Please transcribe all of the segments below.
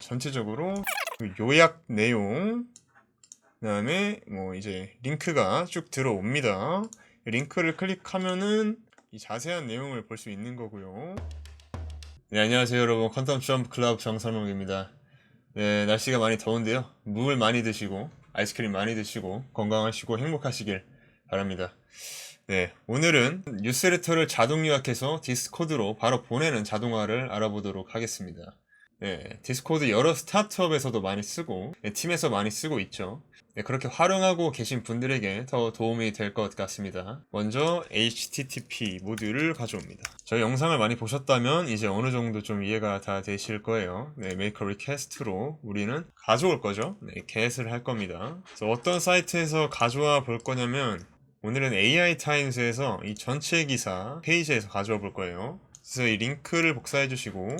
전체적으로 요약 내용, 그 다음에 뭐 이제 링크가 쭉 들어옵니다. 링크를 클릭하면은 이 자세한 내용을 볼 수 있는 거고요. 네, 안녕하세요 여러분. 퀀텀 점프 클럽 정설몽입니다. 네, 날씨가 많이 더운데요. 물 많이 드시고 아이스크림 많이 드시고 건강하시고 행복하시길 바랍니다. 네, 오늘은 뉴스레터를 자동 요약해서 디스코드로 바로 보내는 자동화를 알아보도록 하겠습니다. 네, 디스코드 여러 스타트업에서도 많이 쓰고 팀에서 많이 쓰고 있죠. 네, 그렇게 활용하고 계신 분들에게 더 도움이 될 것 같습니다. 먼저 HTTP 모듈을 가져옵니다. 저희 영상을 많이 보셨다면 이제 어느 정도 좀 이해가 다 되실 거예요. 네, make a request로 우리는 가져올 거죠. 네, get을 할 겁니다. 그래서 어떤 사이트에서 가져와 볼 거냐면 오늘은 AI 타임스에서 이 전체 기사 페이지에서 가져와 볼 거예요. 그래서 이 링크를 복사해 주시고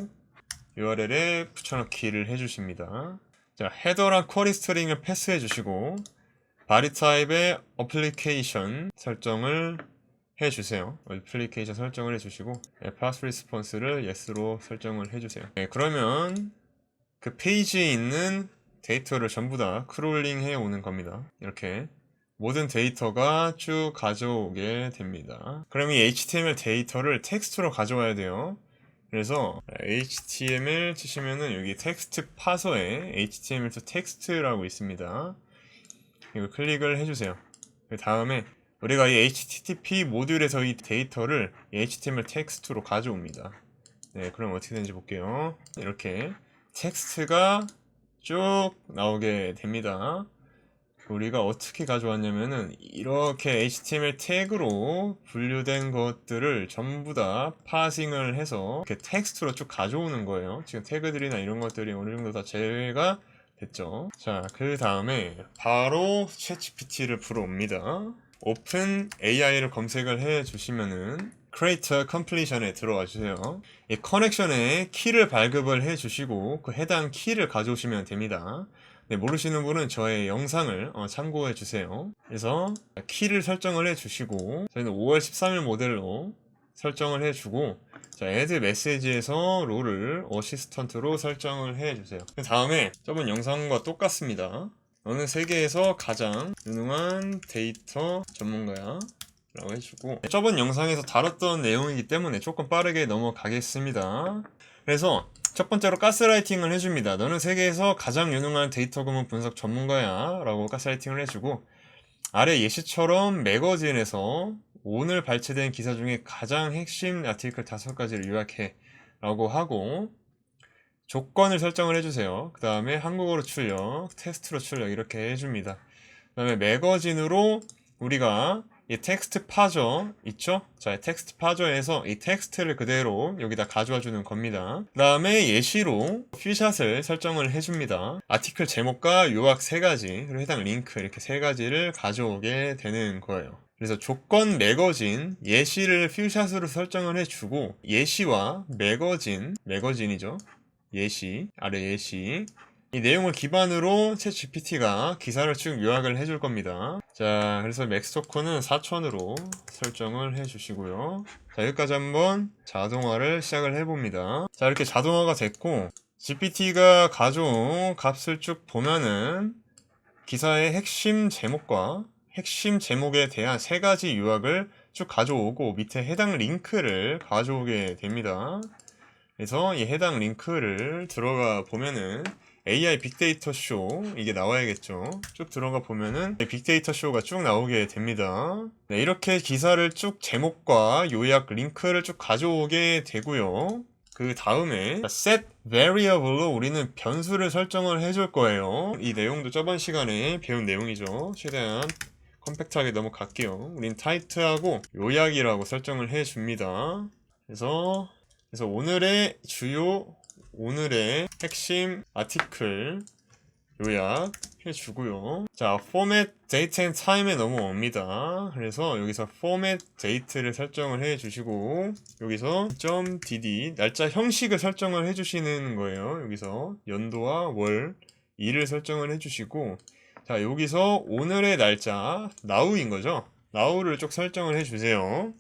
URL에 붙여넣기를 해주십니다. 자, 헤더랑 쿼리 스트링을 패스해 주시고 바디 타입의 어플리케이션 설정을 해주세요. 어플리케이션 설정을 해주시고 파스 리스폰스를 yes로 설정을 해주세요. 네, 그러면 그 페이지에 있는 데이터를 전부 다 크롤링 해 오는 겁니다. 이렇게 모든 데이터가 쭉 가져오게 됩니다. 그럼 이 HTML 데이터를 텍스트로 가져와야 돼요. 그래서 HTML 치시면은 여기 텍스트 파서에 HTML to 텍스트라고 있습니다. 이거 클릭을 해주세요. 그 다음에 우리가 이 HTTP 모듈에서 이 데이터를 HTML 텍스트로 가져옵니다. 네, 그럼 어떻게 되는지 볼게요. 이렇게 텍스트가 쭉 나오게 됩니다. 우리가 어떻게 가져왔냐면은 이렇게 HTML 태그로 분류된 것들을 전부 다 파싱을 해서 이렇게 텍스트로 쭉 가져오는 거예요. 지금 태그들이나 이런 것들이 어느 정도 다 제외가 됐죠. 자, 그 다음에 바로 챗GPT를 불어옵니다. 오픈 AI를 검색을 해 주시면은 Create Completion에 들어와 주세요. 이 커넥션에 키를 발급을 해 주시고 그 해당 키를 가져오시면 됩니다. 네, 모르시는 분은 저의 영상을 참고해 주세요. 그래서 키를 설정을 해 주시고 저희는 5월 13일 모델로 설정을 해 주고 자, add message에서 롤을 어시스턴트로 설정을 해 주세요. 그 다음에 저번 영상과 똑같습니다. 너는 세계에서 가장 유능한 데이터 전문가야 라고 해주고 저번 영상에서 다뤘던 내용이기 때문에 조금 빠르게 넘어가겠습니다. 그래서 첫 번째로 가스라이팅을 해줍니다. 너는 세계에서 가장 유능한 데이터 구문 분석 전문가야 라고 가스라이팅을 해주고 아래 예시처럼 매거진에서 오늘 발췌된 기사 중에 가장 핵심 아티클 5가지를 요약해 라고 하고 조건을 설정을 해주세요. 그 다음에 한국어로 출력, 텍스트로 출력 이렇게 해줍니다. 그 다음에 매거진으로 우리가 이 텍스트 파저 있죠? 자, 텍스트 파저에서 이 텍스트를 그대로 여기다 가져와 주는 겁니다. 그 다음에 예시로 퓨샷을 설정을 해줍니다. 아티클 제목과 요약 3가지, 그리고 해당 링크 이렇게 3가지를 가져오게 되는 거예요. 그래서 조건 매거진, 예시를 퓨샷으로 설정을 해주고 예시와 매거진이죠. 예시, 아래 예시 이 내용을 기반으로 챗GPT가 기사를 쭉 요약을 해줄 겁니다. 자, 그래서 맥스 토큰은 4000으로 설정을 해주시고요. 자, 여기까지 한번 자동화를 시작을 해봅니다. 자, 이렇게 자동화가 됐고 GPT가 가져온 값을 쭉 보면은 기사의 핵심 제목과 핵심 제목에 대한 3가지 요약을 쭉 가져오고 밑에 해당 링크를 가져오게 됩니다. 그래서 이 해당 링크를 들어가 보면은 AI 빅데이터 쇼 이게 나와야겠죠. 쭉 들어가 보면은 빅데이터 쇼가 쭉 나오게 됩니다. 네, 이렇게 기사를 쭉 제목과 요약 링크를 쭉 가져오게 되고요. 그 다음에 set variable로 우리는 변수를 설정을 해줄 거예요. 이 내용도 저번 시간에 배운 내용이죠. 최대한 컴팩트하게 넘어갈게요. 우린 타이트하고 요약이라고 설정을 해줍니다. 그래서 오늘의 핵심 아티클 요약 해주고요. 자, format date and time에 넘어옵니다. 그래서 여기서 format date를 설정을 해주시고 여기서 .dd 날짜 형식을 설정을 해주시는 거예요. 여기서 연도와 월, 일을 설정을 해주시고 자, 여기서 오늘의 날짜 now인 거죠. now를 쭉 설정을 해주세요.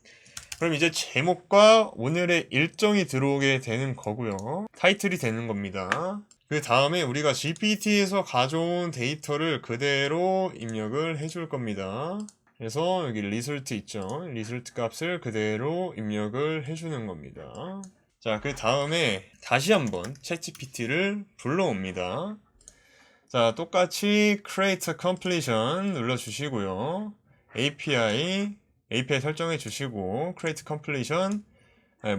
그럼 이제 제목과 오늘의 일정이 들어오게 되는 거고요. 타이틀이 되는 겁니다. 그 다음에 우리가 GPT에서 가져온 데이터를 그대로 입력을 해줄 겁니다. 그래서 여기 리설트 있죠. 리설트 값을 그대로 입력을 해주는 겁니다. 자, 그 다음에 다시 한번 챗GPT를 불러옵니다. 자, 똑같이 create completion 눌러주시고요. API 설정해 주시고 create completion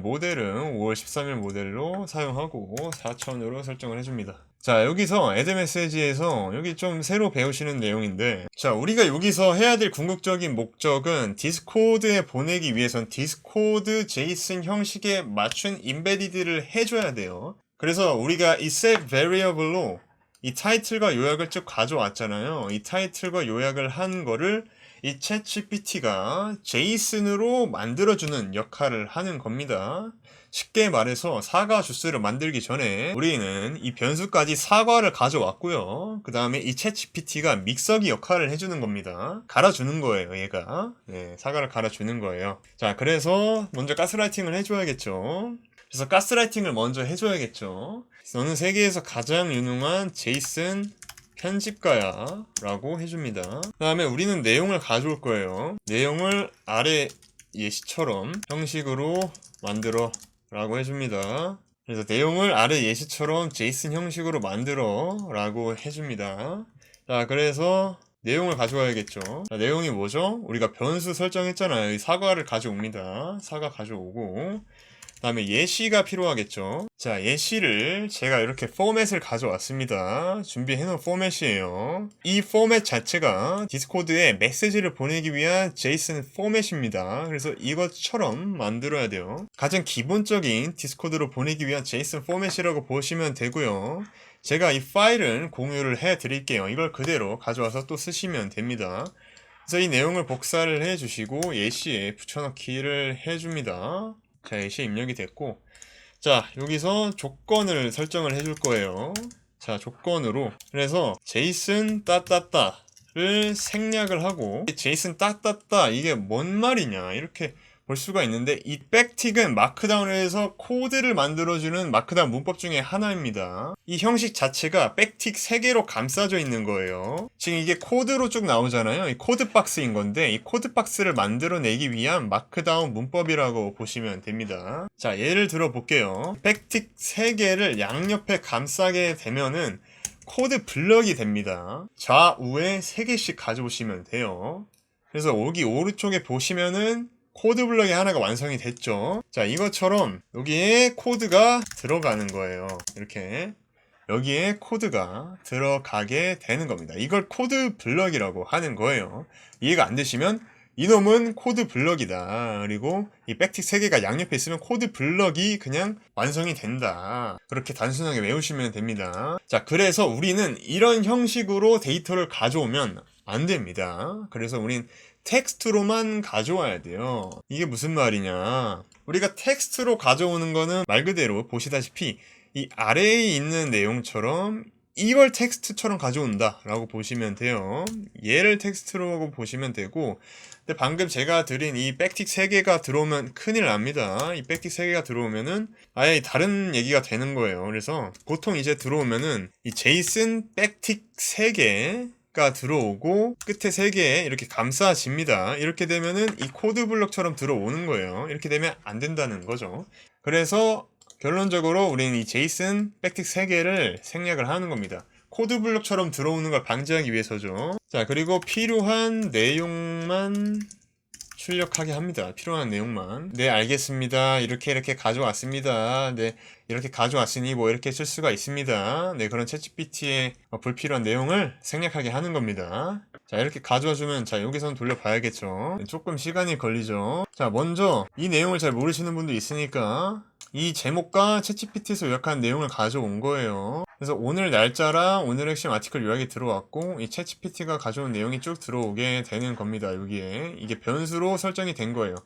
모델은 5월 13일 모델로 사용하고 4000으로 설정을 해줍니다. 자, 여기서 add message에서 여기 좀 새로 배우시는 내용인데, 자, 우리가 여기서 해야 될 궁극적인 목적은 디스코드에 보내기 위해선 디스코드 JSON 형식에 맞춘 인베디드를 해줘야 돼요. 그래서 우리가 이 set variable로 이 타이틀과 요약을 쭉 가져왔잖아요. 이 타이틀과 요약을 한 거를 이 챗GPT가 JSON으로 만들어주는 역할을 하는 겁니다. 쉽게 말해서 사과 주스를 만들기 전에 우리는 이 변수까지 사과를 가져왔고요. 그 다음에 이 챗GPT가 믹서기 역할을 해주는 겁니다. 갈아주는 거예요, 얘가. 네, 사과를 갈아주는 거예요. 자, 그래서 먼저 가스라이팅을 해줘야겠죠. 그래서 가스라이팅을 먼저 해줘야겠죠. 너는 세계에서 가장 유능한 제이슨 편집가야 라고 해줍니다. 그 다음에 우리는 내용을 가져올 거예요. 내용을 아래 예시처럼 형식으로 만들어 라고 해줍니다. 그래서 내용을 아래 예시처럼 제이슨 형식으로 만들어 라고 해줍니다. 자, 그래서 내용을 가져와야겠죠. 자, 내용이 뭐죠? 우리가 변수 설정했잖아요. 이 사과를 가져옵니다. 사과 가져오고, 그 다음에 예시가 필요하겠죠. 자, 예시를 제가 이렇게 포맷을 가져왔습니다. 준비해놓은 포맷이에요. 이 포맷 자체가 디스코드에 메시지를 보내기 위한 JSON 포맷입니다. 그래서 이것처럼 만들어야 돼요. 가장 기본적인 디스코드로 보내기 위한 JSON 포맷이라고 보시면 되고요. 제가 이 파일은 공유를 해 드릴게요. 이걸 그대로 가져와서 또 쓰시면 됩니다. 그래서 이 내용을 복사를 해 주시고 예시에 붙여넣기를 해줍니다. 자, 예시 입력이 됐고, 자, 여기서 조건을 설정을 해줄 거예요. 자, 조건으로 그래서 제이슨 따따따를 생략을 하고, 제이슨 따따따 이게 뭔 말이냐 이렇게 볼 수가 있는데, 이 백틱은 마크다운에서 코드를 만들어주는 마크다운 문법 중에 하나입니다. 이 형식 자체가 백틱 3개로 감싸져 있는 거예요. 지금 이게 코드로 쭉 나오잖아요. 이 코드 박스인 건데, 이 코드 박스를 만들어내기 위한 마크다운 문법이라고 보시면 됩니다. 자, 예를 들어 볼게요. 백틱 3개를 양옆에 감싸게 되면은 코드 블럭이 됩니다. 좌우에 3개씩 가져오시면 돼요. 그래서 여기 오른쪽에 보시면은 코드 블럭이 하나가 완성이 됐죠. 자, 이것처럼 여기에 코드가 들어가는 거예요. 이렇게 여기에 코드가 들어가게 되는 겁니다. 이걸 코드 블럭이라고 하는 거예요. 이해가 안 되시면 이놈은 코드 블럭이다. 그리고 이 백틱 3개가 양옆에 있으면 코드 블럭이 그냥 완성이 된다. 그렇게 단순하게 외우시면 됩니다. 자, 그래서 우리는 이런 형식으로 데이터를 가져오면 안 됩니다. 그래서 우린 텍스트로만 가져와야 돼요. 이게 무슨 말이냐, 우리가 텍스트로 가져오는 거는 말 그대로 보시다시피 이 아래에 있는 내용처럼 이걸 텍스트처럼 가져온다 라고 보시면 돼요. 얘를 텍스트로 보시면 되고, 근데 방금 제가 드린 이 백틱 3개가 들어오면 큰일 납니다. 이 백틱 3개가 들어오면은 아예 다른 얘기가 되는 거예요. 그래서 보통 이제 들어오면은 이 제이슨 백틱 3개가 들어오고 끝에 3개 이렇게 감싸집니다. 이렇게 되면은 이 코드 블럭처럼 들어오는 거예요. 이렇게 되면 안 된다는 거죠. 그래서 결론적으로 우리는 이 제이슨 백틱 3개를 생략을 하는 겁니다. 코드 블럭처럼 들어오는 걸 방지하기 위해서죠. 자, 그리고 필요한 내용만 출력하게 합니다. 필요한 내용만. 네, 알겠습니다. 이렇게 가져왔습니다. 네, 이렇게 가져왔으니 뭐 이렇게 쓸 수가 있습니다. 네, 그런 챗GPT의 불필요한 내용을 생략하게 하는 겁니다. 자, 이렇게 가져와주면, 자, 여기선 돌려봐야겠죠. 조금 시간이 걸리죠. 자, 먼저 이 내용을 잘 모르시는 분도 있으니까 이 제목과 챗GPT에서 요약한 내용을 가져온 거예요. 그래서 오늘 날짜랑 오늘 핵심 아티클 요약이 들어왔고, 이 챗GPT가 가져온 내용이 쭉 들어오게 되는 겁니다. 여기에 이게 변수로 설정이 된 거예요.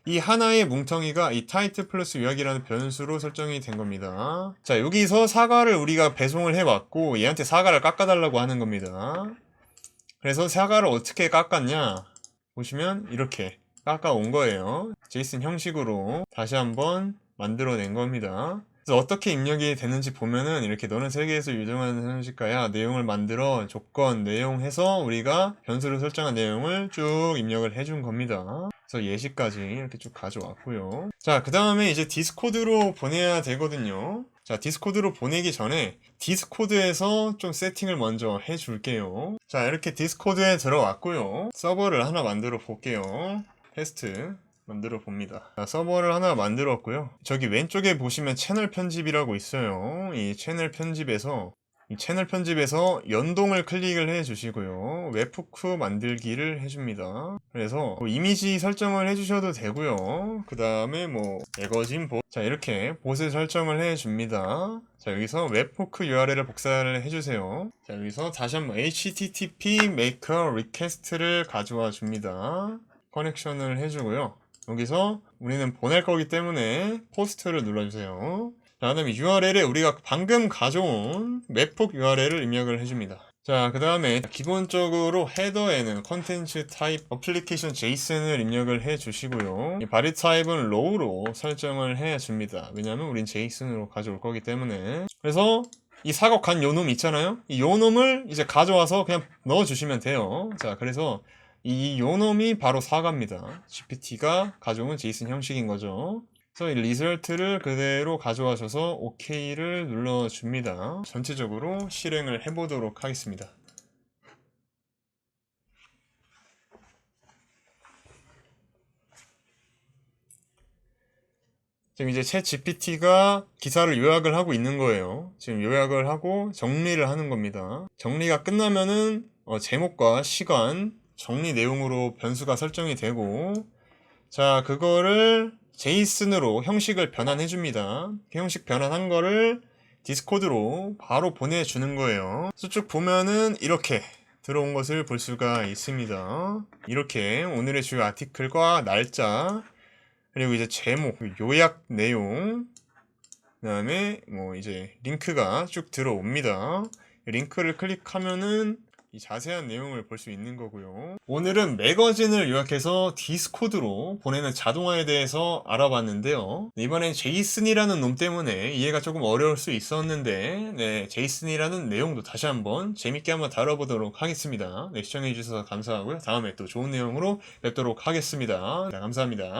이 하나의 뭉텅이가 이 타이틀 플러스 요약이라는 변수로 설정이 된 겁니다. 자, 여기서 사과를 우리가 배송을 해왔고, 얘한테 사과를 깎아달라고 하는 겁니다. 그래서 사과를 어떻게 깎았냐 보시면 이렇게 깎아온 거예요. 제이슨 형식으로 다시 한번 만들어낸 겁니다. 그래서 어떻게 입력이 되는지 보면은 이렇게 너는 세계에서 유정하는 형식가야 내용을 만들어 조건 내용 해서 우리가 변수를 설정한 내용을 쭉 입력을 해준 겁니다. 그래서 예시까지 이렇게 쭉 가져왔고요. 자, 그 다음에 이제 디스코드로 보내야 되거든요. 자, 디스코드로 보내기 전에 디스코드에서 좀 세팅을 먼저 해줄게요. 자, 이렇게 디스코드에 들어왔고요. 서버를 하나 만들어 볼게요. 테스트 만들어 봅니다. 자, 서버를 하나 만들었고요. 저기 왼쪽에 보시면 채널 편집이라고 있어요. 이 채널 편집에서 연동을 클릭을 해 주시고요. 웹후크 만들기를 해줍니다. 그래서 뭐 이미지 설정을 해 주셔도 되고요. 그 다음에 뭐 매거진 봇, 자, 이렇게 봇을 설정을 해 줍니다. 자, 여기서 웹후크 URL을 복사를 해주세요. 자, 여기서 다시 한번 HTTP make a request를 가져와 줍니다. 커넥션을 해주고요. 여기서 우리는 보낼 거기 때문에 포스트를 눌러주세요. 자, 그 다음에 URL에 우리가 방금 가져온 웹훅 URL을 입력을 해줍니다. 자, 그 다음에 기본적으로 헤더에는 컨텐츠 타입 어플리케이션 JSON을 입력을 해주시고요. 이 바디 타입은 low로 설정을 해줍니다. 왜냐하면 우린 JSON으로 가져올 거기 때문에. 그래서 이 사각한 요놈 있잖아요. 이 요놈을 이제 가져와서 그냥 넣어주시면 돼요. 자, 그래서 이 요놈이 바로 사과입니다. GPT가 가져온 JSON 형식인 거죠. 그래서 이 리설트를 그대로 가져와셔서 OK를 눌러줍니다. 전체적으로 실행을 해보도록 하겠습니다. 지금 이제 챗 GPT가 기사를 요약을 하고 있는 거예요. 지금 요약을 하고 정리를 하는 겁니다. 정리가 끝나면은 제목과 시간, 정리 내용으로 변수가 설정이 되고, 자, 그거를 JSON으로 형식을 변환해 줍니다. 그 형식 변환한 거를 디스코드로 바로 보내주는 거예요. 쭉 보면은 이렇게 들어온 것을 볼 수가 있습니다. 이렇게 오늘의 주요 아티클과 날짜, 그리고 이제 제목, 요약 내용, 그 다음에 뭐 이제 링크가 쭉 들어옵니다. 링크를 클릭하면은 이 자세한 내용을 볼 수 있는 거고요. 오늘은 매거진을 요약해서 디스코드로 보내는 자동화에 대해서 알아봤는데요. 이번엔 제이슨이라는 놈 때문에 이해가 조금 어려울 수 있었는데, 네, 제이슨이라는 내용도 다시 한번 재밌게 한번 다뤄보도록 하겠습니다. 네, 시청해주셔서 감사하고요. 다음에 또 좋은 내용으로 뵙도록 하겠습니다. 네, 감사합니다.